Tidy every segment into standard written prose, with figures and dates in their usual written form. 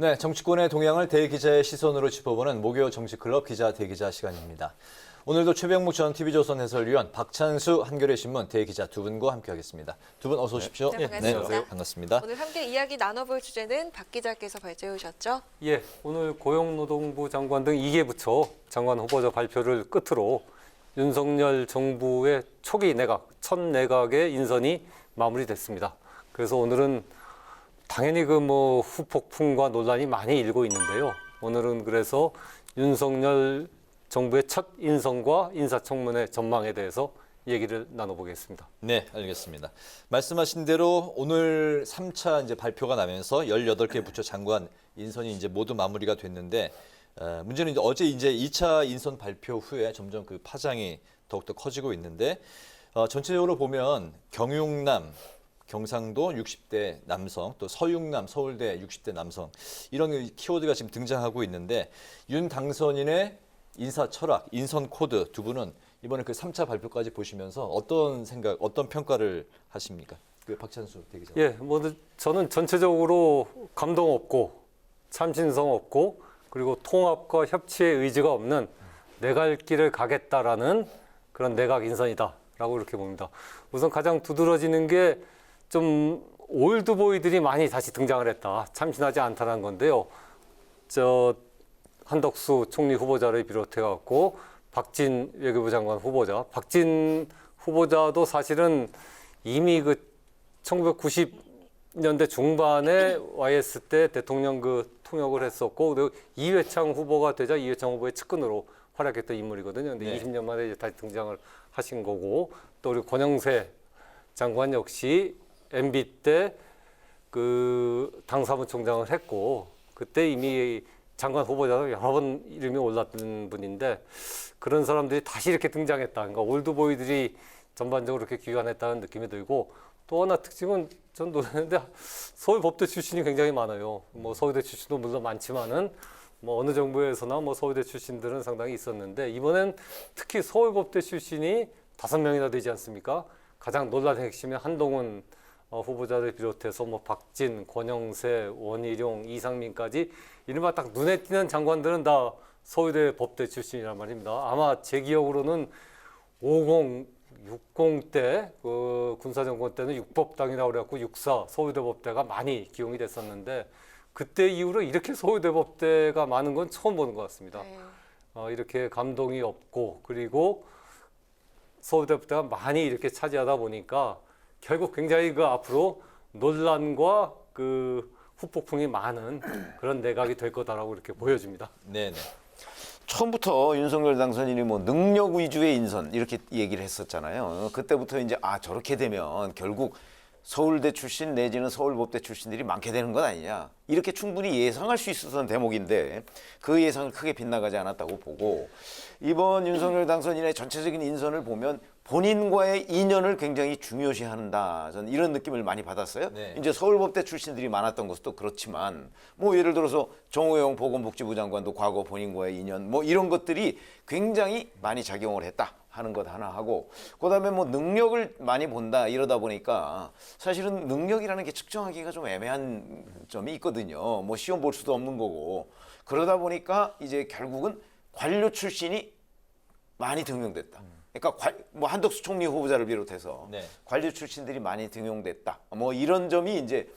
네, 정치권의 동향을 대기자의 시선으로 짚어보는 목요 정치클럽 기자 대기자 시간입니다. 오늘도 최병묵 전 TV조선 해설위원, 박찬수 한겨레신문 대기자 두 분과 함께하겠습니다. 두 분 어서 오십시오. 네, 반갑습니다. 네, 반갑습니다. 오늘 함께 이야기 나눠볼 주제는 박 기자께서 발제해 오셨죠? 예, 오늘 고용노동부 장관 등 2개 부처 장관 후보자 발표를 끝으로 윤석열 정부의 초기 내각, 첫 내각의 인선이 마무리됐습니다. 그래서 오늘은 당연히 후폭풍과 논란이 많이 일고 있는데요. 오늘은 그래서 윤석열 정부의 첫 인선과 인사청문회 전망에 대해서 얘기를 나눠보겠습니다. 네, 알겠습니다. 말씀하신 대로 오늘 3차 이제 발표가 나면서 18개 부처 장관 인선이 이제 모두 마무리가 됐는데 문제는 이제 어제 이제 2차 인선 발표 후에 점점 그 파장이 더욱더 커지고 있는데 전체적으로 보면 경육남, 경상도 60대 남성, 또 서육남, 서울대 60대 남성 이런 키워드가 지금 등장하고 있는데 윤 당선인의 인사 철학, 인선 코드 두 분은 이번에 그 3차 발표까지 보시면서 어떤 생각, 어떤 평가를 하십니까? 그 박찬수 대기자. 예, 저는 전체적으로 감동 없고 참신성 없고 그리고 통합과 협치의 의지가 없는 내 갈 길을 가겠다라는 그런 내각 인선이다라고 이렇게 봅니다. 우선 가장 두드러지는 게 좀 올드보이들이 많이 다시 등장을 했다. 참신하지 않다는 건데요. 한덕수 총리 후보자를 비롯해갖고 박진 외교부 장관 후보자, 박진 후보자도 사실은 이미 1990년대 중반에 YS 때 대통령 통역을 했었고, 그리고 이회창 후보가 되자 이회창 후보의 측근으로 활약했던 인물이거든요. 근데 네. 20년 만에 이제 다시 등장을 하신 거고, 또 우리 권영세 장관 역시 MB 때 당 사무총장을 했고, 그때 이미 장관 후보자로 여러 번 이름이 올랐던 분인데 그런 사람들이 다시 이렇게 등장했다. 그러니까 올드보이들이 전반적으로 이렇게 귀환했다는 느낌이 들고 또 하나 특징은 전 놀랐는데 서울법대 출신이 굉장히 많아요. 서울대 출신도 물론 많지만은 어느 정부에서나 서울대 출신들은 상당히 있었는데 이번엔 특히 서울법대 출신이 5명이나 되지 않습니까? 가장 논란의 핵심인 한동훈 후보자를 비롯해서 박진, 권영세, 원희룡, 이상민까지 이른바 딱 눈에 띄는 장관들은 다 서울대 법대 출신이란 말입니다. 아마 제 기억으로는 50, 60 때 군사정권 때는 육법당이라고 그래갖고 육사 서울대 법대가 많이 기용이 됐었는데 그때 이후로 이렇게 서울대 법대가 많은 건 처음 보는 것 같습니다. 네. 이렇게 감동이 없고 그리고 서울대 법대가 많이 이렇게 차지하다 보니까 결국 굉장히 앞으로 논란과 후폭풍이 많은 그런 내각이 될 거다라고 이렇게 보여집니다. 네네. 처음부터 윤석열 당선인이 능력 위주의 인선 이렇게 얘기를 했었잖아요. 그때부터 이제 저렇게 되면 결국 서울대 출신 내지는 서울법대 출신들이 많게 되는 것 아니냐. 이렇게 충분히 예상할 수 있었던 대목인데 그 예상을 크게 빗나가지 않았다고 보고 이번 윤석열 당선인의 전체적인 인선을 보면 본인과의 인연을 굉장히 중요시한다. 저는 이런 느낌을 많이 받았어요. 네. 이제 서울법대 출신들이 많았던 것도 그렇지만 예를 들어서 정호영 보건복지부 장관도 과거 본인과의 인연 이런 것들이 굉장히 많이 작용을 했다 하는 것 하나 하고 그다음에 능력을 많이 본다 이러다 보니까 사실은 능력이라는 게 측정하기가 좀 애매한 점이 있거든요. 시험 볼 수도 없는 거고 그러다 보니까 이제 결국은 관료 출신이 많이 등용됐다. 그러니까 한덕수 총리 후보자를 비롯해서 네. 관료 출신들이 많이 등용됐다. 이런 점이 이제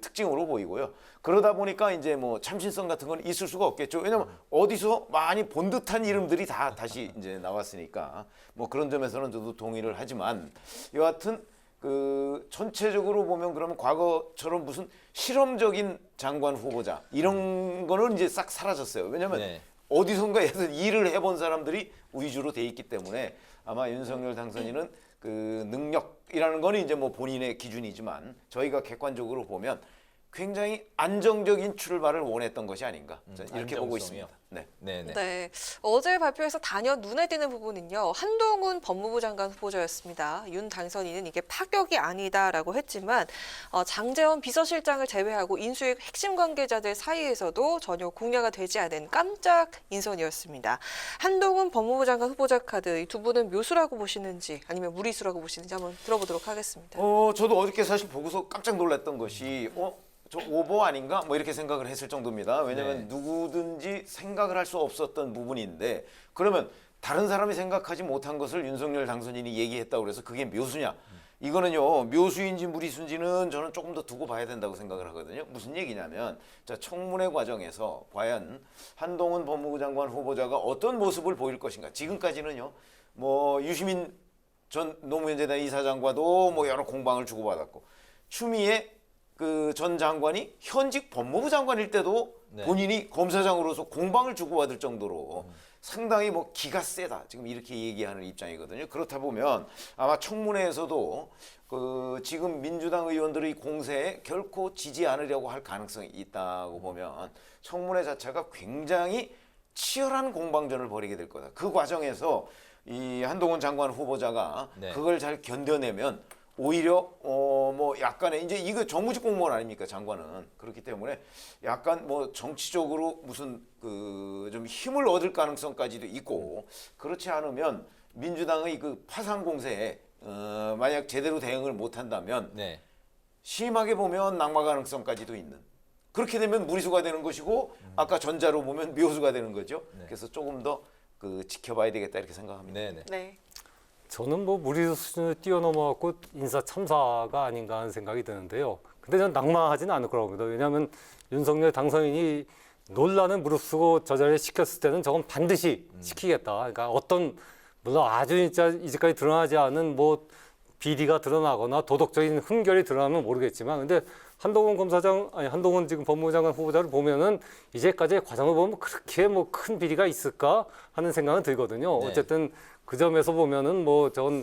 특징으로 보이고요. 그러다 보니까 이제 참신성 같은 건 있을 수가 없겠죠. 왜냐면 어디서 많이 본 듯한 이름들이 다시 이제 나왔으니까 그런 점에서는 저도 동의를 하지만 여하튼 전체적으로 보면 그러면 과거처럼 무슨 실험적인 장관 후보자 이런 거는 이제 싹 사라졌어요. 왜냐면 네. 어디선가에서 일을 해본 사람들이 위주로 돼 있기 때문에 아마 윤석열 당선인은 능력이라는 거는 이제 본인의 기준이지만 저희가 객관적으로 보면 굉장히 안정적인 출발을 원했던 것이 아닌가 저는 이렇게 보고 안정성이요? 있습니다. 네. 네네. 네. 어제 발표에서 단연 눈에 띄는 부분은요. 한동훈 법무부 장관 후보자였습니다. 윤 당선인은 이게 파격이 아니다라고 했지만 장제원 비서실장을 제외하고 인수위 핵심 관계자들 사이에서도 전혀 공략가 되지 않은 깜짝 인선이었습니다. 한동훈 법무부 장관 후보자 카드 이 두 분은 묘수라고 보시는지 아니면 무리수라고 보시는지 한번 들어보도록 하겠습니다. 저도 어저께 사실 보고서 깜짝 놀랐던 것이 저 오보 아닌가? 뭐 이렇게 생각을 했을 정도입니다. 왜냐하면 네. 누구든지 생각을 할 수 없었던 부분인데 그러면 다른 사람이 생각하지 못한 것을 윤석열 당선인이 얘기했다고 그래서 그게 묘수냐? 이거는요, 묘수인지 무리수인지는 저는 조금 더 두고 봐야 된다고 생각을 하거든요. 무슨 얘기냐면, 자, 청문회 과정에서 과연 한동훈 법무부 장관 후보자가 어떤 모습을 보일 것인가. 지금까지는요, 뭐 유시민 전 노무현재단 이사장과도 뭐 여러 공방을 주고받았고, 추미애 그 전 장관이 현직 법무부 장관일 때도 네. 본인이 검사장으로서 공방을 주고받을 정도로 상당히 뭐 기가 세다 지금 이렇게 얘기하는 입장이거든요. 그렇다 보면 아마 청문회에서도 그 지금 민주당 의원들의 공세에 결코 지지 않으려고 할 가능성이 있다고 보면 청문회 자체가 굉장히 치열한 공방전을 벌이게 될 거다. 그 과정에서 이 한동훈 장관 후보자가 네. 그걸 잘 견뎌내면 오히려 뭐 약간의 이제 이거 정무직 공무원 아닙니까 장관은 그렇기 때문에 약간 뭐 정치적으로 무슨 그 좀 힘을 얻을 가능성까지도 있고 그렇지 않으면 민주당의 그 파상 공세에 만약 제대로 대응을 못한다면 네. 심하게 보면 낙마 가능성까지도 있는 그렇게 되면 무리수가 되는 것이고 아까 전자로 보면 묘수가 되는 거죠. 네. 그래서 조금 더 그 지켜봐야 되겠다 이렇게 생각합니다. 네, 네. 네. 저는 뭐 무리 수준을 뛰어넘어갖고 인사 참사가 아닌가 하는 생각이 드는데요. 근데 저는 낙마하지는 않을 거라고 봅니다. 왜냐하면 윤석열 당선인이 논란을 무릅쓰고 저 자리에 시켰을 때는 저건 반드시 시키겠다. 그러니까 어떤 물론 아주 진짜 이제까지 드러나지 않은 뭐 비리가 드러나거나 도덕적인 흠결이 드러나면 모르겠지만 근데 한동훈 지금 법무부 장관 후보자를 보면은 이제까지의 과정을 보면 그렇게 뭐 큰 비리가 있을까 하는 생각은 들거든요. 네. 어쨌든 그 점에서 보면은 뭐 전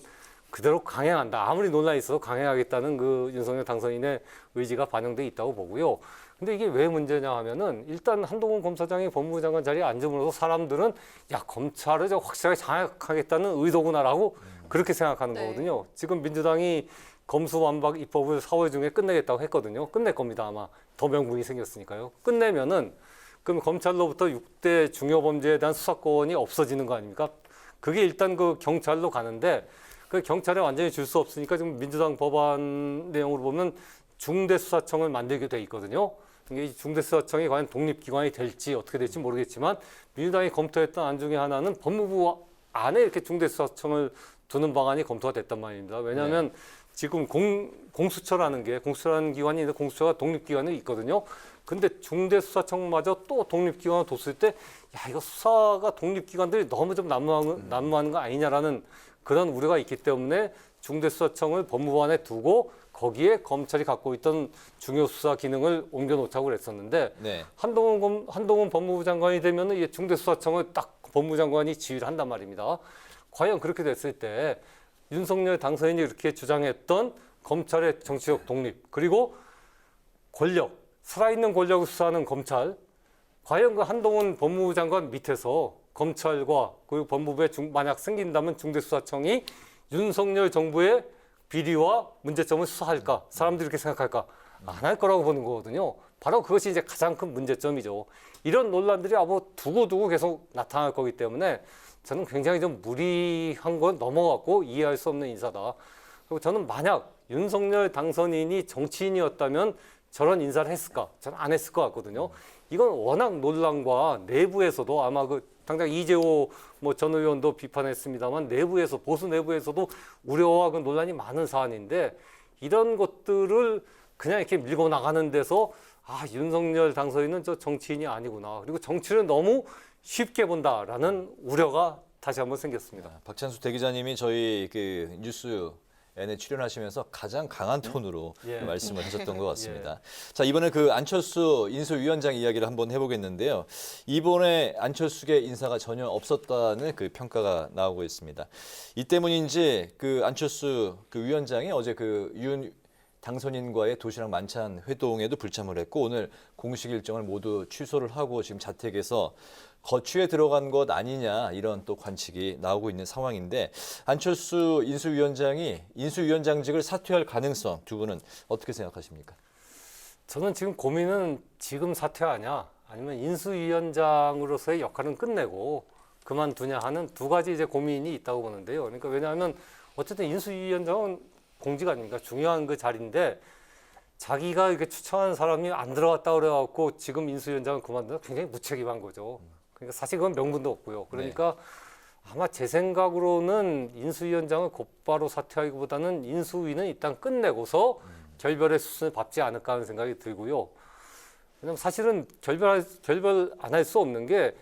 그대로 강행한다. 아무리 논란이 있어도 강행하겠다는 그 윤석열 당선인의 의지가 반영돼 있다고 보고요. 근데 이게 왜 문제냐 하면은 일단 한동훈 검사장이 법무부 장관 자리에 앉음으로써 사람들은 야 검찰을 저 확실하게 장악하겠다는 의도구나라고 그렇게 생각하는 네. 거거든요. 지금 민주당이 검수완박 입법을 4월 중에 끝내겠다고 했거든요. 끝낼 겁니다 아마. 더 명분이 생겼으니까요. 끝내면은 그럼 검찰로부터 6대 중요범죄에 대한 수사권이 없어지는 거 아닙니까? 그게 일단 그 경찰로 가는데 그 경찰에 완전히 줄 수 없으니까 지금 민주당 법안 내용으로 보면 중대수사청을 만들게 돼 있거든요. 이게 이 중대수사청이 과연 독립기관이 될지 어떻게 될지 모르겠지만 민주당이 검토했던 안 중에 하나는 법무부 안에 이렇게 중대수사청을 두는 방안이 검토가 됐단 말입니다. 왜냐하면 지금 공수처라는 기관이 있는데 공수처가 독립기관이 있거든요. 근데 중대수사청마저 또 독립기관을 뒀을 때, 야, 이거 수사가 독립기관들이 너무 좀 난무하는 거 아니냐라는 그런 우려가 있기 때문에 중대수사청을 법무부 안에 두고 거기에 검찰이 갖고 있던 중요 수사 기능을 옮겨놓자고 그랬었는데 네. 한동훈 법무부 장관이 되면은 이 중대수사청을 딱 법무부 장관이 지휘를 한단 말입니다. 과연 그렇게 됐을 때 윤석열 당선인이 이렇게 주장했던 검찰의 정치적 독립 그리고 권력, 살아있는 권력을 수사하는 검찰 과연 그 한동훈 법무부 장관 밑에서 검찰과 그리고 법무부에 만약 생긴다면 중대수사청이 윤석열 정부의 비리와 문제점을 수사할까? 사람들이 이렇게 생각할까? 안 할 거라고 보는 거거든요. 바로 그것이 이제 가장 큰 문제점이죠. 이런 논란들이 아마 두고두고 계속 나타날 거기 때문에 저는 굉장히 좀 무리한 건 넘어갔고 이해할 수 없는 인사다. 그리고 저는 만약 윤석열 당선인이 정치인이었다면 저런 인사를 했을까? 저는 안 했을 것 같거든요. 이건 워낙 논란과 내부에서도 아마 그 당장 이재호 뭐 전 의원도 비판했습니다만 내부에서 보수 내부에서도 우려와 그 논란이 많은 사안인데 이런 것들을 그냥 이렇게 밀고 나가는 데서 아 윤석열 당선인은 저 정치인이 아니구나. 그리고 정치를 너무 쉽게 본다라는 우려가 다시 한번 생겼습니다. 박찬수 대기자님이 저희 그 뉴스 N에 출연하시면서 가장 강한 톤으로 예. 말씀을 하셨던 것 같습니다. 자, 이번에 그 안철수 인수위원장 이야기를 한번 해보겠는데요. 이번에 안철수계 인사가 전혀 없었다는 그 평가가 나오고 있습니다. 이 때문인지 그 안철수 그 위원장이 어제 그 윤 당선인과의 도시락 만찬 회동에도 불참을 했고 오늘 공식 일정을 모두 취소를 하고 지금 자택에서 거취에 들어간 것 아니냐 이런 또 관측이 나오고 있는 상황인데 안철수 인수위원장이 인수위원장직을 사퇴할 가능성 두 분은 어떻게 생각하십니까? 저는 지금 고민은 지금 사퇴하냐 아니면 인수위원장으로서의 역할은 끝내고 그만두냐 하는 두 가지 이제 고민이 있다고 보는데요. 그러니까 왜냐하면 어쨌든 인수위원장은 공직 아닙니까? 중요한 그 자리인데 자기가 이렇게 추천한 사람이 안 들어갔다 그래갖고 지금 인수위원장을 그만두면 굉장히 무책임한 거죠. 그러니까 사실 그건 명분도 없고요. 그러니까 아마 제 생각으로는 인수위원장을 곧바로 사퇴하기보다는 인수위는 일단 끝내고서 결별의 수순을 밟지 않을까 하는 생각이 들고요. 왜냐면 사실은 결별 안 할 수 없는 게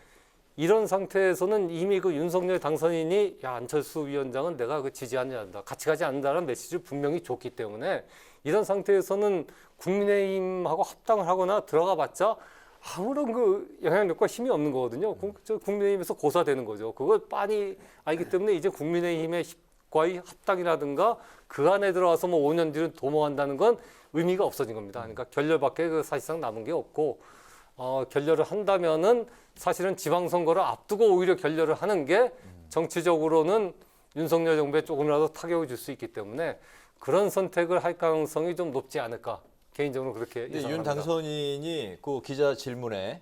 이런 상태에서는 이미 그 윤석열 당선인이 야, 안철수 위원장은 내가 그 지지하지 않는다, 같이 가지 않는다는 메시지를 분명히 줬기 때문에 이런 상태에서는 국민의힘하고 합당을 하거나 들어가봤자 아무런 그 영향력과 힘이 없는 거거든요. 국민의힘에서 고사되는 거죠. 그걸 빤히 알기 때문에 이제 국민의힘과의 합당이라든가 그 안에 들어가서 뭐 5년 뒤는 도모한다는 건 의미가 없어진 겁니다. 그러니까 결렬밖에 그 사실상 남은 게 없고 결렬을 한다면은 사실은 지방선거를 앞두고 오히려 결렬을 하는 게 정치적으로는 윤석열 정부에 조금이라도 타격을 줄 수 있기 때문에 그런 선택을 할 가능성이 좀 높지 않을까 개인적으로 그렇게 근데 윤 예상합니다. 당선인이 그 기자 질문에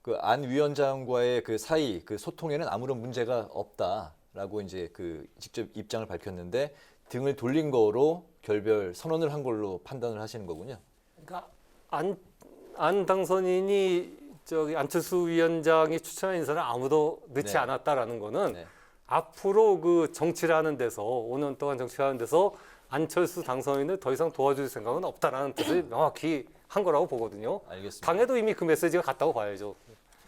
그 안 위원장과의 그 사이 그 소통에는 아무런 문제가 없다라고 이제 그 직접 입장을 밝혔는데 등을 돌린 거로 결별 선언을 한 걸로 판단을 하시는 거군요. 그러니까 안 당선인이 저기 안철수 위원장이 추천한 인사를 아무도 넣지 네. 않았다라는 거는 네. 앞으로 그 정치를 하는 데서 5년 동안 정치를 하는 데서 안철수 당선인을 더 이상 도와줄 생각은 없다라는 뜻을 명확히 한 거라고 보거든요. 알겠습니다. 당에도 이미 그 메시지가 갔다고 봐야죠.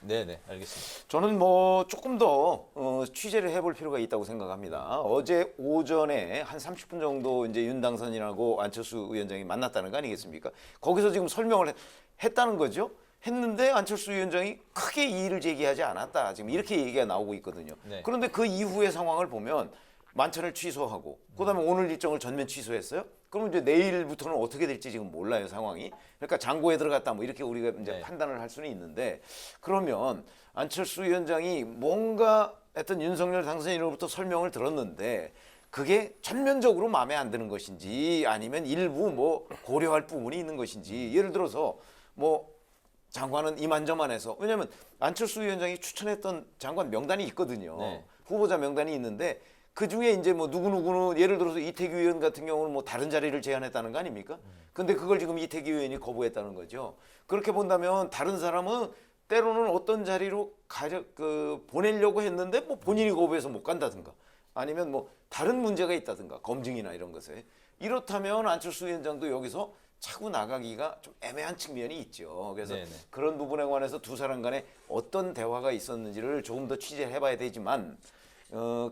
네네, 알겠습니다. 저는 뭐 조금 더 취재를 해볼 필요가 있다고 생각합니다. 어제 오전에 한 30분 정도 이제 윤 당선인하고 안철수 위원장이 만났다는 거 아니겠습니까? 거기서 지금 설명을 했다는 거죠. 했는데 안철수 위원장이 크게 이의를 제기하지 않았다. 지금 이렇게 얘기가 나오고 있거든요. 네. 그런데 그 이후의 상황을 보면 만찬을 취소하고 그다음에 오늘 일정을 전면 취소했어요. 그럼 이제 내일부터는 어떻게 될지 지금 몰라요, 상황이. 그러니까 장고에 들어갔다 뭐 이렇게 우리가 이제 네. 판단을 할 수는 있는데 그러면 안철수 위원장이 뭔가 하여튼 윤석열 당선인으로부터 설명을 들었는데 그게 전면적으로 마음에 안 드는 것인지 아니면 일부 뭐 고려할 부분이 있는 것인지 예를 들어서 뭐 장관은 이만저만해서 왜냐하면 안철수 위원장이 추천했던 장관 명단이 있거든요. 네. 후보자 명단이 있는데 그 중에 이제 뭐 누구누구는 예를 들어서 이태규 의원 같은 경우는 뭐 다른 자리를 제안했다는 거 아닙니까? 근데 그걸 지금 이태규 의원이 거부했다는 거죠. 그렇게 본다면 다른 사람은 때로는 어떤 자리로 보내려고 했는데 뭐 본인이 거부해서 못 간다든가 아니면 뭐 다른 문제가 있다든가 검증이나 이런 것에 이렇다면 안철수 위원장도 여기서 차고 나가기가 좀 애매한 측면이 있죠. 그래서 네네. 그런 부분에 관해서 두 사람 간에 어떤 대화가 있었는지를 조금 더 취재를 해봐야 되지만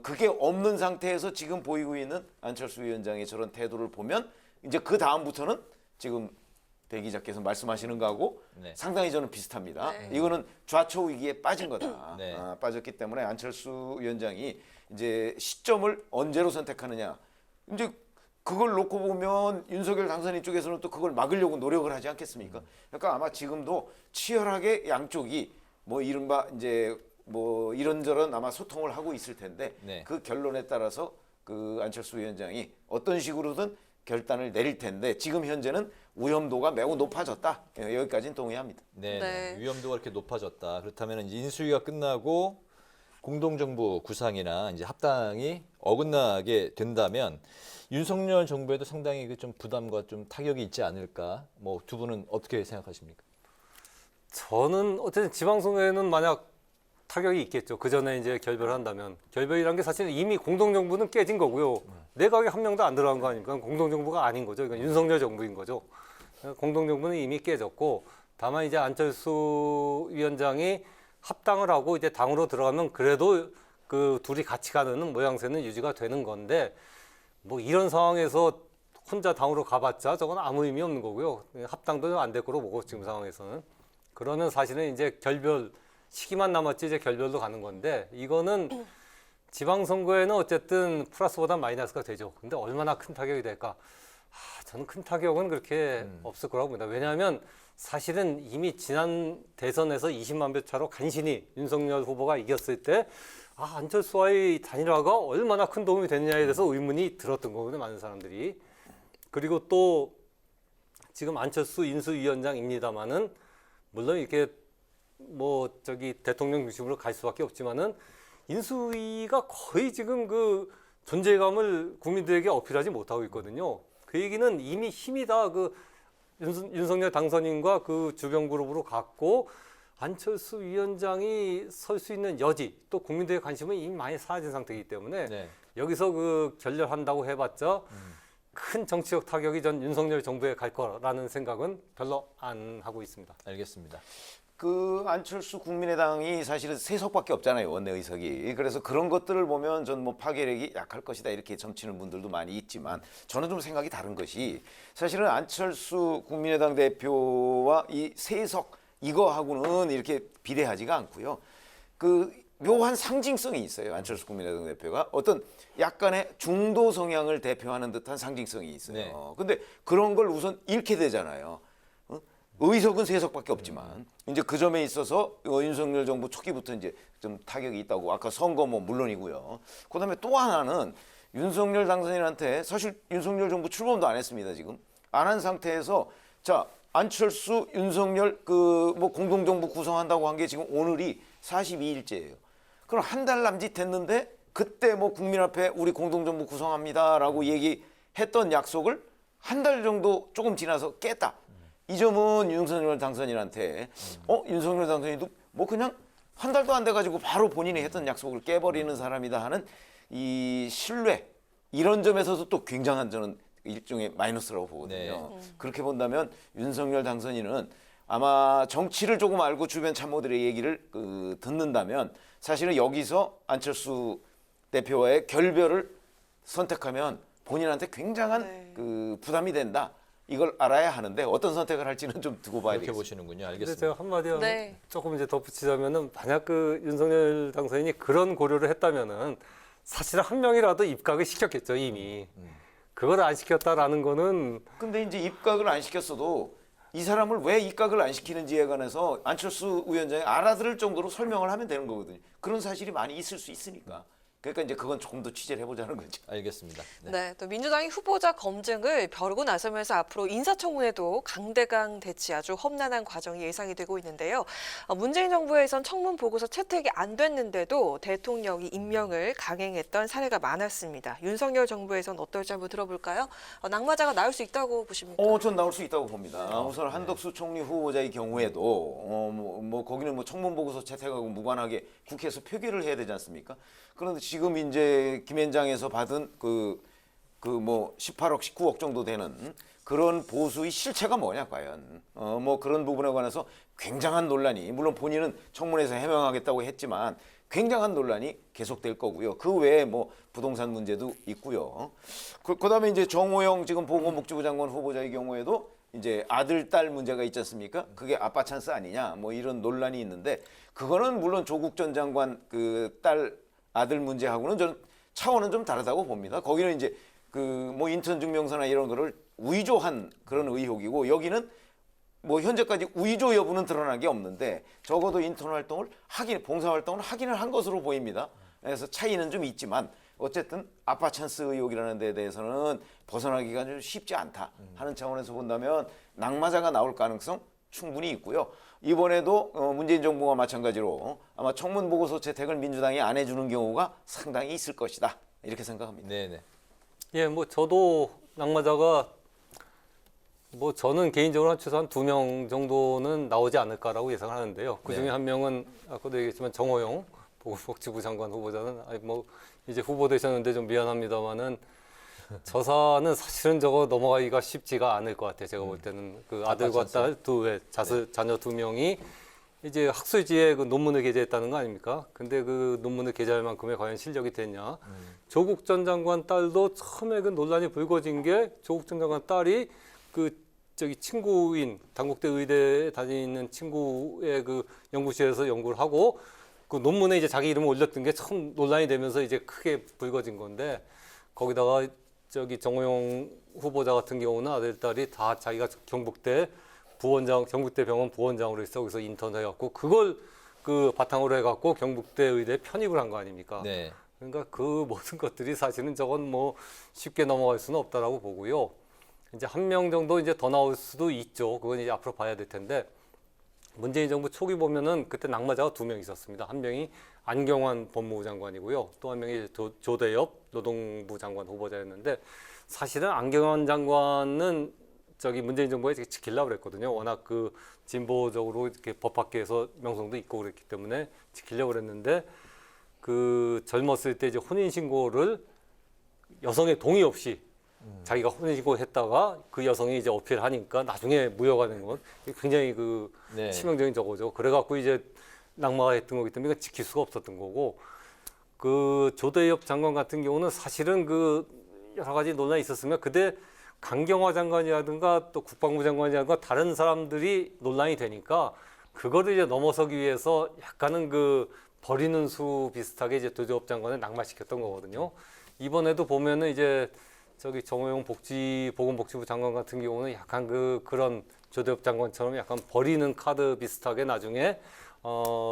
그게 없는 상태에서 지금 보이고 있는 안철수 위원장의 저런 태도를 보면 이제 그 다음부터는 지금 배 기자께서 말씀하시는 거하고 네. 상당히 저는 비슷합니다. 네. 이거는 좌초 위기에 빠진 거다. 네. 빠졌기 때문에 안철수 위원장이 이제 시점을 언제로 선택하느냐. 이제 그걸 놓고 보면 윤석열 당선인 쪽에서는 또 그걸 막으려고 노력을 하지 않겠습니까? 그러니까 아마 지금도 치열하게 양쪽이 뭐 이른바 이제 뭐 이런저런 아마 소통을 하고 있을 텐데 네. 그 결론에 따라서 그 안철수 위원장이 어떤 식으로든 결단을 내릴 텐데 지금 현재는 위험도가 매우 높아졌다. 여기까지는 동의합니다. 네, 네. 위험도가 이렇게 높아졌다. 그렇다면 이제 인수위가 끝나고 공동정부 구상이나 이제 합당이 어긋나게 된다면 윤석열 정부에도 상당히 그 좀 부담과 좀 타격이 있지 않을까? 뭐 두 분은 어떻게 생각하십니까? 저는 어쨌든 지방선거에는 만약 타격이 있겠죠. 그 전에 이제 결별한다면 결별이란 게 사실은 이미 공동정부는 깨진 거고요. 내각에 한 명도 안 들어간 거 아닙니까? 공동정부가 아닌 거죠. 이건 윤석열 정부인 거죠. 공동정부는 이미 깨졌고 다만 이제 안철수 위원장이 합당을 하고 이제 당으로 들어가면 그래도 그 둘이 같이 가는 모양새는 유지가 되는 건데 뭐 이런 상황에서 혼자 당으로 가봤자 저건 아무 의미 없는 거고요. 합당도 안 될 거로 보고 지금 상황에서는 그러면 사실은 이제 결별 시기만 남았지 이제 결별로 가는 건데 이거는 지방선거에는 어쨌든 플러스보다 마이너스가 되죠. 근데 얼마나 큰 타격이 될까? 저는 큰 타격은 그렇게 없을 거라고 봅니다. 왜냐하면 사실은 이미 지난 대선에서 20만 표 차로 간신히 윤석열 후보가 이겼을 때 안철수와의 단일화가 얼마나 큰 도움이 됐느냐에 대해서 의문이 들었던 거거든요. 많은 사람들이. 그리고 또 지금 안철수 인수위원장입니다마는 물론 이렇게 뭐 대통령 중심으로 갈 수밖에 없지만은 인수위가 거의 지금 그 존재감을 국민들에게 어필하지 못하고 있거든요. 그 얘기는 이미 힘이 다 그 윤석열 당선인과 그 주변 그룹으로 갔고 안철수 위원장이 설 수 있는 여지 또 국민들의 관심은 이미 많이 사라진 상태이기 때문에 네. 여기서 그 결렬한다고 해봤자 큰 정치적 타격이 전 윤석열 정부에 갈 거라는 생각은 별로 안 하고 있습니다. 알겠습니다. 그 안철수 국민의당이 사실은 3석밖에 없잖아요, 원내 의석이. 그래서 그런 것들을 보면 전 뭐 파괴력이 약할 것이다 이렇게 점치는 분들도 많이 있지만 저는 좀 생각이 다른 것이 사실은 안철수 국민의당 대표와 이 3석 이거하고는 이렇게 비례하지가 않고요. 그 묘한 상징성이 있어요. 안철수 국민의당 대표가 어떤 약간의 중도 성향을 대표하는 듯한 상징성이 있어요. 네. 근데 그런 걸 우선 잃게 되잖아요. 의석은 3석밖에 없지만 이제 그 점에 있어서 윤석열 정부 초기부터 이제 좀 타격이 있다고 아까 선거 뭐 물론이고요. 그다음에 또 하나는 윤석열 당선인한테 사실 윤석열 정부 출범도 안 했습니다. 지금 안 한 상태에서 자 안철수 윤석열 그 뭐 공동정부 구성한다고 한 게 지금 오늘이 42일째예요. 그럼 한 달 남짓 됐는데 그때 뭐 국민 앞에 우리 공동정부 구성합니다라고 얘기했던 약속을 한 달 정도 조금 지나서 깼다. 이 점은 윤석열 당선인한테 윤석열 당선인도 뭐 그냥 한 달도 안 돼가지고 바로 본인이 했던 약속을 깨버리는 사람이다 하는 이 신뢰 이런 점에서도 또 굉장한 저는 일종의 마이너스라고 보거든요. 그렇게 본다면 윤석열 당선인은 아마 정치를 조금 알고 주변 참모들의 얘기를 듣는다면 사실은 여기서 안철수 대표와의 결별을 선택하면 본인한테 굉장한 그 부담이 된다. 이걸 알아야 하는데 어떤 선택을 할지는 좀 두고 봐야 그렇게 되겠습니다. 보시는군요. 근데 알겠습니다. 제가 한마디 하면 네. 조금 이제 덧붙이자면은 만약 그 윤석열 당선인이 그런 고려를 했다면은 사실 한 명이라도 입각을 시켰겠죠 이미. 그걸 안 시켰다라는 거는 근데 이제 입각을 안 시켰어도 이 사람을 왜 입각을 안 시키는지에 관해서 안철수 위원장이 알아들을 정도로 설명을 하면 되는 거거든요. 그런 사실이 많이 있을 수 있으니까. 그러니까 이제 그건 조금 더 취재를 해보자는 거죠. 알겠습니다. 네. 네, 또 민주당이 후보자 검증을 벼르고 나서면서 앞으로 인사청문회도 강대강 대치 아주 험난한 과정이 예상이 되고 있는데요. 문재인 정부에선 청문 보고서 채택이 안 됐는데도 대통령이 임명을 강행했던 사례가 많았습니다. 윤석열 정부에선 어떨지 한번 들어볼까요? 낙마자가 나올 수 있다고 보십니까? 전 나올 수 있다고 봅니다. 우선 한덕수 총리 후보자의 경우에도 뭐 거기는 뭐 청문 보고서 채택하고 무관하게 국회에서 표결을 해야 되지 않습니까? 그런데 지금 이제 김현장에서 받은 그 뭐 18억, 19억 정도 되는 그런 보수의 실체가 뭐냐 과연 뭐 그런 부분에 관해서 굉장한 논란이 물론 본인은 청문회에서 해명하겠다고 했지만 굉장한 논란이 계속될 거고요. 그 외에 뭐 부동산 문제도 있고요. 그다음에 이제 정호영 지금 보건복지부 장관 후보자의 경우에도 이제 아들 딸 문제가 있지 않습니까? 그게 아빠 찬스 아니냐 뭐 이런 논란이 있는데 그거는 물론 조국 전 장관 그 딸 아들 문제하고는 저는 차원은 좀 다르다고 봅니다. 거기는 이제 그 뭐 인턴 증명서나 이런 거를 위조한 그런 의혹이고 여기는 뭐 현재까지 위조 여부는 드러난 게 없는데 적어도 인턴 활동을 봉사 활동을 하기는 한 것으로 보입니다. 그래서 차이는 좀 있지만 어쨌든 아빠 찬스 의혹이라는 데 대해서는 벗어나기가 좀 쉽지 않다 하는 차원에서 본다면 낙마자가 나올 가능성 충분히 있고요. 이번에도 문재인 정부와 마찬가지로 아마 청문 보고서 채택을 민주당이 안 해주는 경우가 상당히 있을 것이다. 이렇게 생각합니다. 네네. 예, 뭐 저도 낙마자가 뭐 저는 개인적으로 최소한 2명 정도는 나오지 않을까라고 예상을 하는데요. 그 중에 네. 한 명은 아까도 얘기했지만 정호영 보건복지부 장관 후보자는 뭐 이제 후보 되셨는데 좀 미안합니다만은 저 사안은 사실은 저거 넘어가기가 쉽지가 않을 것 같아요. 제가 볼 때는 그 아들과 딸 자녀 2명이 이제 학술지에 그 논문을 게재했다는 거 아닙니까? 근데 그 논문을 게재할 만큼의 과연 실력이 됐냐? 조국 전 장관 딸도 처음에 그 논란이 불거진 게 조국 전 장관 딸이 그 저기 친구인 단국대 의대에 다니는 친구의 그 연구실에서 연구를 하고 그 논문에 이제 자기 이름을 올렸던 게 처음 논란이 되면서 이제 크게 불거진 건데 거기다가 저기 정호영 후보자 같은 경우는 아들 딸이 다 자기가 경북대 병원 부원장으로 있어 거기서 인턴 해갖고 그걸 그 바탕으로 해갖고 경북대 의대에 편입을 한 거 아닙니까? 네. 그러니까 그 모든 것들이 사실은 저건 뭐 쉽게 넘어갈 수는 없다라고 보고요. 이제 한 명 정도 이제 더 나올 수도 있죠. 그건 이제 앞으로 봐야 될 텐데 문재인 정부 초기 보면은 그때 낙마자가 2명 있었습니다. 한 명이 안경환 법무부 장관이고요. 또 한 명이 조대엽 노동부 장관 후보자였는데 사실은 안경환 장관은 저기 문재인 정부가 이렇게 지키려고 그랬거든요. 워낙 그 진보적으로 이렇게 법 밖에서 명성도 있고 그랬기 때문에 지키려고 그랬는데 그 젊었을 때 이제 혼인 신고를 여성의 동의 없이 자기가 혼인 신고했다가 그 여성이 이제 어필하니까 나중에 무효가 된 건 굉장히 그 네. 치명적인 저거죠. 그래갖고 이제 낙마가 했던 거기 때문에 이건 지킬 수가 없었던 거고 그 조대엽 장관 같은 경우는 사실은 그 여러 가지 논란이 있었으면 그때 강경화 장관이라든가 또 국방부 장관이라든가 다른 사람들이 논란이 되니까 그거를 이제 넘어서기 위해서 약간은 그 버리는 수 비슷하게 이제 조대엽 장관을 낙마시켰던 거거든요. 이번에도 보면은 이제 저기 정호영 보건복지부 장관 같은 경우는 약간 그런 조대엽 장관처럼 약간 버리는 카드 비슷하게 나중에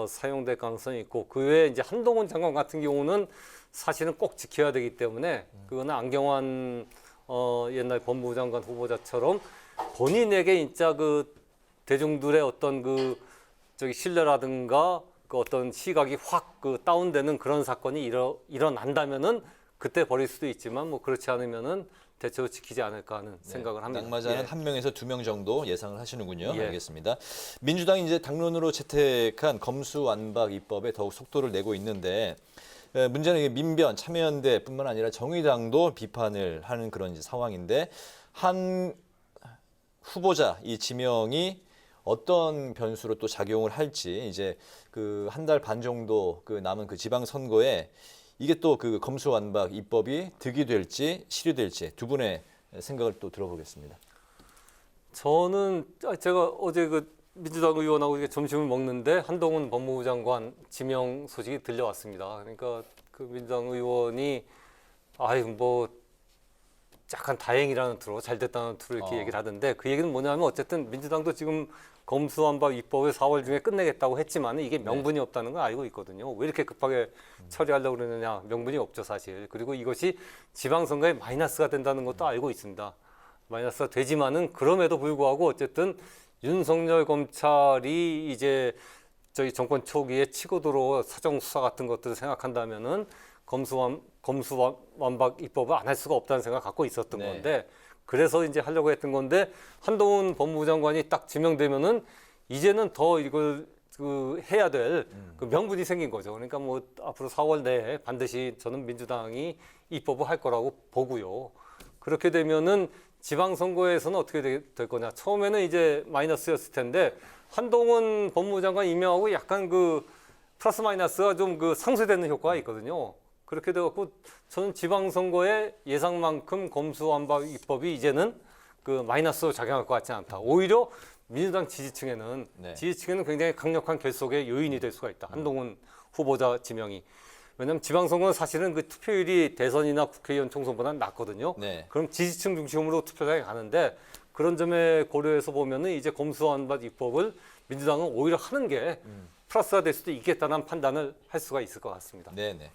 사용될 가능성이 있고 그 외에 이제 한동훈 장관 같은 경우는 사실은 꼭 지켜야 되기 때문에 그거는 안경환 옛날 법무부 장관 후보자처럼 본인에게 진짜 그 대중들의 어떤 그 저기 신뢰라든가 그 어떤 시각이 확 그 다운되는 그런 사건이 일어난다면은 그때 버릴 수도 있지만 뭐 그렇지 않으면은 대체로 지키지 않을까 하는 생각을 합니다. 낙마자는 예. 한 명에서 두 명 정도 예상을 하시는군요. 예. 알겠습니다. 민주당이 이제 당론으로 채택한 검수완박 입법에 더욱 속도를 내고 있는데 문제는 이게 민변, 참여연대뿐만 아니라 정의당도 비판을 하는 그런 이제 상황인데 한 후보자 이 지명이 어떤 변수로 또 작용을 할지 이제 그 한 달 반 정도 그 남은 그 지방 선거에 이게 또 그 검수완박 입법이 득이 될지 실이 될지 두 분의 생각을 또 들어보겠습니다. 저는 제가 어제 그 민주당 의원하고 이렇게 점심을 먹는데 한동훈 법무부 장관 지명 소식이 들려왔습니다. 그러니까 그 민주당 의원이 아유 뭐 약간 다행이라는 투로 잘 됐다는 투로 이렇게 얘기를 하던데 그 얘기는 뭐냐면 어쨌든 민주당도 지금 검수완박 입법을 4월 중에 끝내겠다고 했지만 이게 명분이 없다는 걸 알고 있거든요. 왜 이렇게 급하게 처리하려고 그러느냐. 명분이 없죠 사실. 그리고 이것이 지방선거에 마이너스가 된다는 것도 알고 있습니다. 마이너스가 되지만은 그럼에도 불구하고 어쨌든 윤석열 검찰이 이제 저희 정권 초기에 치고 들어온 사정 수사 같은 것들을 생각한다면은 검수완박 입법을 안 할 수가 없다는 생각 갖고 있었던 네. 건데 그래서 이제 하려고 했던 건데 한동훈 법무부 장관이 딱 지명되면은 이제는 더 이걸 그 해야 될 그 명분이 생긴 거죠. 그러니까 뭐 앞으로 4월 내에 반드시 저는 민주당이 입법을 할 거라고 보고요. 그렇게 되면은 지방선거에서는 어떻게 될 거냐. 처음에는 이제 마이너스였을 텐데 한동훈 법무부 장관 임명하고 약간 그 플러스 마이너스가 좀 그 상쇄되는 효과가 있거든요. 그렇게 돼갖고 저는 지방선거의 예상만큼 검수완박 입법이 이제는 그 마이너스로 작용할 것 같지 않다. 오히려 민주당 지지층에는 네. 굉장히 강력한 결속의 요인이 될 수가 있다. 한동훈 후보자 지명이. 왜냐하면 지방선거는 사실은 그 투표율이 대선이나 국회의원 총선보다는 낮거든요. 네. 그럼 지지층 중심으로 투표장에 가는데 그런 점에 고려해서 보면은 이제 검수완박 입법을 민주당은 오히려 하는 게 플러스가 될 수도 있겠다는 판단을 할 수가 있을 것 같습니다. 네네.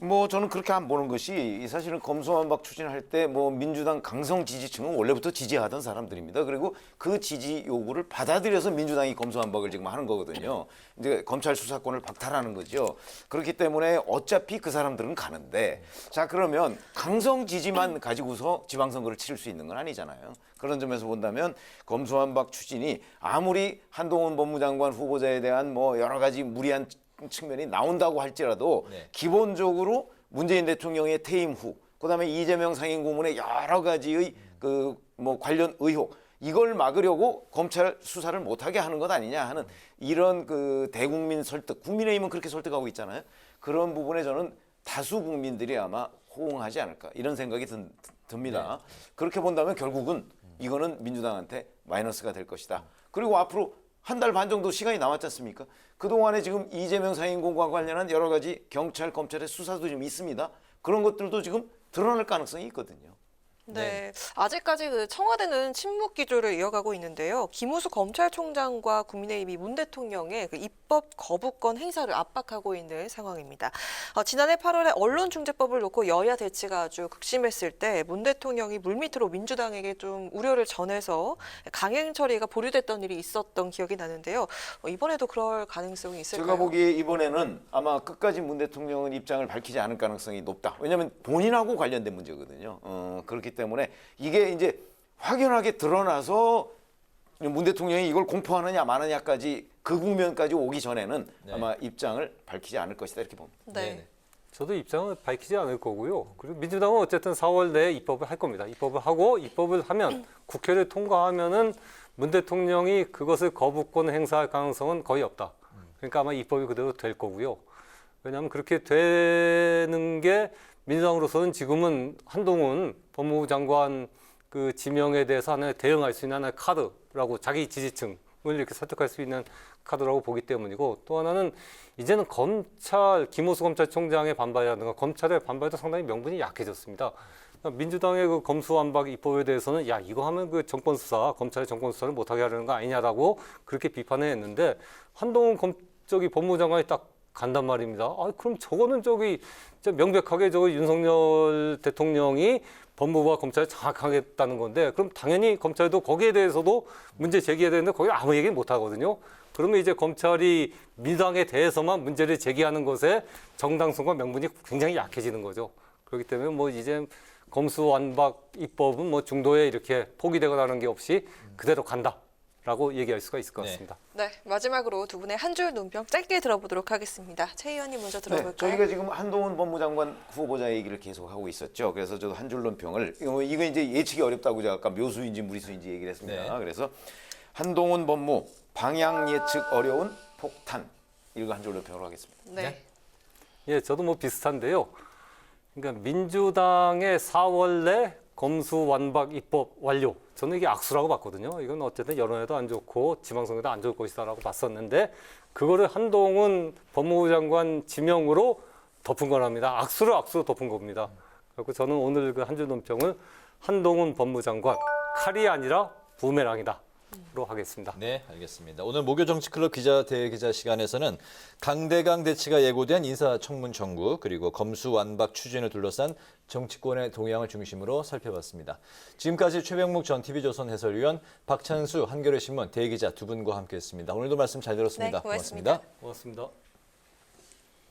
뭐 저는 그렇게 안 보는 것이 사실은 검수완박 추진할 때 뭐 민주당 강성 지지층은 원래부터 지지하던 사람들입니다. 그리고 그 지지 요구를 받아들여서 민주당이 검수완박을 지금 하는 거거든요. 이제 검찰 수사권을 박탈하는 거죠. 그렇기 때문에 어차피 그 사람들은 가는데 자 그러면 강성 지지만 가지고서 지방선거를 치를 수 있는 건 아니잖아요. 그런 점에서 본다면 검수완박 추진이 아무리 한동훈 법무장관 후보자에 대한 뭐 여러 가지 무리한 측면이 나온다고 할지라도 네. 기본적으로 문재인 대통령의 퇴임 후 그다음에 이재명 상임고문의 여러 가지의 그 뭐 관련 의혹 이걸 막으려고 검찰 수사를 못하게 하는 것 아니냐 하는 이런 그 대국민 설득 국민의힘은 그렇게 설득하고 있잖아요. 그런 부분에 저는 다수 국민들이 아마 호응하지 않을까 이런 생각이 듭니다. 그렇게 본다면 결국은 이거는 민주당한테 마이너스가 될 것이다. 그리고 앞으로 한 달 반 정도 시간이 남았지 않습니까? 그동안에 지금 이재명 상임고문과 관련한 여러 가지 경찰, 검찰의 수사도 좀 있습니다. 그런 것들도 지금 드러날 가능성이 있거든요. 네. 아직까지 그 청와대는 침묵 기조를 이어가고 있는데요. 김우수 검찰총장과 국민의힘이 문 대통령의 그 입법 거부권 행사를 압박하고 있는 상황입니다. 지난해 8월에 언론중재법을 놓고 여야 대치가 아주 극심했을 때 문 대통령이 물밑으로 민주당에게 좀 우려를 전해서 강행 처리가 보류됐던 일이 있었던 기억이 나는데요. 이번에도 그럴 가능성이 있을까요? 제가 보기에 이번에는 아마 끝까지 문 대통령은 입장을 밝히지 않을 가능성이 높다. 왜냐하면 본인하고 관련된 문제거든요. 그렇기 때문에 이게 이제 확연하게 드러나서 문 대통령이 이걸 공포하느냐 마느냐까지 그 국면까지 오기 전에는 네. 아마 입장을 밝히지 않을 것이다 이렇게 봅니다. 네. 저도 입장을 밝히지 않을 거고요. 그리고 민주당은 어쨌든 4월 내에 입법을 할 겁니다. 입법을 하고 입법을 하면 국회를 통과하면은 문 대통령이 그것을 거부권 행사할 가능성은 거의 없다. 그러니까 아마 입법이 그대로 될 거고요. 왜냐하면 그렇게 되는 게 민주당으로서는 지금은 한동훈 법무부 장관 그 지명에 대해서 하나의 대응할 수 있는 하나의 카드라고 자기 지지층을 이렇게 설득할 수 있는 카드라고 보기 때문이고 또 하나는 이제는 검찰, 김호수 검찰총장의 반발이라든가 검찰의 반발도 상당히 명분이 약해졌습니다. 그러니까 민주당의 그 검수완박 입법에 대해서는 야 이거 하면 그 정권 수사, 검찰의 정권 수사를 못하게 하려는 거 아니냐라고 그렇게 비판을 했는데 한동훈 저기 법무부 장관이 딱 간단 말입니다. 아 그럼 저거는 저기 진짜 명백하게 저거 윤석열 대통령이 법무부와 검찰을 장악하겠다는 건데 그럼 당연히 검찰도 거기에 대해서도 문제 제기해야 되는데 거기 아무 얘기 못 하거든요. 그러면 이제 검찰이 민주당에 대해서만 문제를 제기하는 것에 정당성과 명분이 굉장히 약해지는 거죠. 그렇기 때문에 뭐 이제 검수완박 입법은 뭐 중도에 이렇게 포기되거나 하는 게 없이 그대로 간다라고 얘기할 수가 있을 것 같습니다. 네, 마지막으로 두 분의 한 줄 논평 짧게 들어보도록 하겠습니다. 최 의원님 먼저 들어볼까요? 저희가 지금 한동훈 법무장관 후보자 얘기를 계속 하고 있었죠. 그래서 저도 한 줄 논평을 이거 이제 예측이 어렵다고 제가 아까 묘수인지 무리수인지 얘기를 했습니다. 네. 그래서 한동훈 법무 방향 예측 어려운 폭탄 이거 한 줄 논평으로 하겠습니다. 네. 예, 저도 뭐 비슷한데요. 그러니까 민주당의 4월 내 검수완박 입법 완료. 저는 이게 악수라고 봤거든요. 이건 어쨌든 여론에도 안 좋고 지방선거에도 안 좋을 것이다라고 봤었는데 그거를 한동훈 법무부 장관 지명으로 덮은 거랍니다. 악수로 덮은 겁니다. 그래서 저는 오늘 그 한 줄 논평을 한동훈 법무부 장관 칼이 아니라 부메랑이다. 로 하겠습니다. 네, 알겠습니다. 오늘 목요정치클럽 기자 대기자 시간에서는 강대강 대치가 예고된 인사청문 정국 그리고 검수완박 추진을 둘러싼 정치권의 동향을 중심으로 살펴봤습니다. 지금까지 최병묵 전 TV조선 해설위원, 박찬수 한겨레신문 대기자 두 분과 함께했습니다. 오늘도 말씀 잘 들었습니다. 네, 고맙습니다. 고맙습니다.